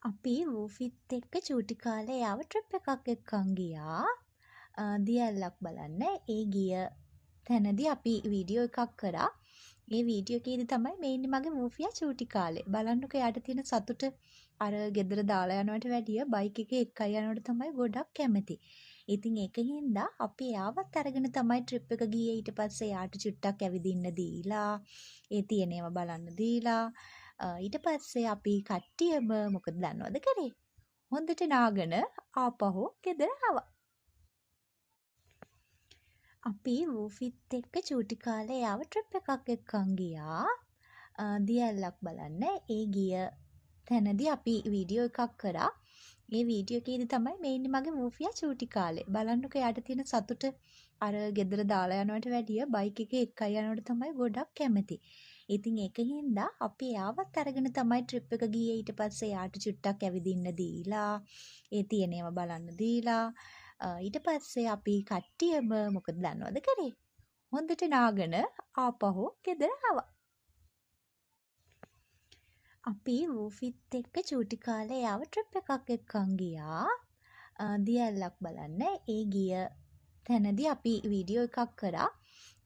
අපි වූෆිත් එක්ක චූටි කාලේ යාව ට්‍රිප් එකක් එක්කන් ගියා. දියැල්ලක් බලන්න. ඒ ගිය තැනදී අපි වීඩියෝ එකක් කරා. ඒ වීඩියෝ එකේදී තමයි මේ ඉන්නේ මගේ වූෆියා චූටි කාලේ. බලන්නකෝ එයාට තියෙන සතුට අර ගෙදර දාලා යනවට වැඩිය බයික් එකේ එක්කයි යනවට තමයි ගොඩක් කැමති. ඉතින් ඒකින්ද අපි එයාවත් අරගෙන තමයි ට්‍රිප් එක ගියේ. ඊට පස්සේ එයාට චුට්ටක් ඇවිදින්න දීලා, ඒ තියෙන ඒවා බලන්න දීලා ඊට පස්සේ අපි කට්ටියම මොකද දන්නවද කරේ? හොඳට නාගෙන ආපහු ගෙදර ආවා. අපි වූෆිත් එක්ක චූටි කාලේ යාව ට්‍රිප් එකක් එක්කන් ගියා. දියැල්ලක් බලන්න. ඒ ගිය තැනදී අපි වීඩියෝ එකක් කරා. ඒ වීඩියෝ එකේදී තමයි මේ ඉන්නේ මගේ වූෆියා චූටි කාලේ. බලන්නකෝ එයාට තියෙන සතුට අර ගෙදර දාලා යනවට වැඩිය බයික් එකේ එක්කයි යනවට තමයි ගොඩක් කැමති. ඉතින් ඒකින්ද අපි එයාවත් අරගෙන තමයි ට්‍රිප් එක ගියේ. ඊට පස්සේ එයාට චුට්ටක් ඇවිදින්න දීලා, ඒ තියෙන ඒවා බලන්න දීලා ඊට පස්සේ අපි කට්ටියම මොකද දන්නවද කරේ? හොඳට නාගෙන ආපහු ගෙදර ආවා. අපි වූෆිත් එක්ක චූටි කාලේ යාව ට්‍රිප් එකක් එක්කන් ගියා. දියැල්ලක් බලන්න. ඒ ගිය තැනදී අපි වීඩියෝ එකක් කරා.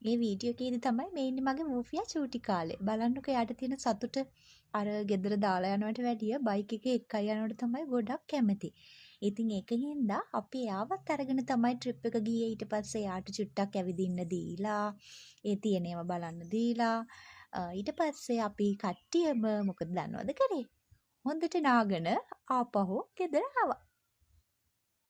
ඒ වීඩියෝ එකේදී තමයි මේ ඉන්නේ මගේ වූෆියා චූටි කාලේ. බලන්නකෝ එයාට තියෙන සතුට අර ගෙදර දාලා යනවට වැඩිය බයික් එකේ එක්කයි යනවට තමයි ගොඩක් කැමති. ඉතින් ඒකින්ද අපි එයාවත් අරගෙන තමයි ට්‍රිප් එක ගියේ. ඊට පස්සේ එයාට චුට්ටක් ඇවිදින්න දීලා, ඒ තියෙන ඒවා බලන්න දීලා ඊට පස්සේ අපි කට්ටියම මොකද දන්නවද කරේ? හොඳට නාගෙන ආපහු ගෙදර ආවා.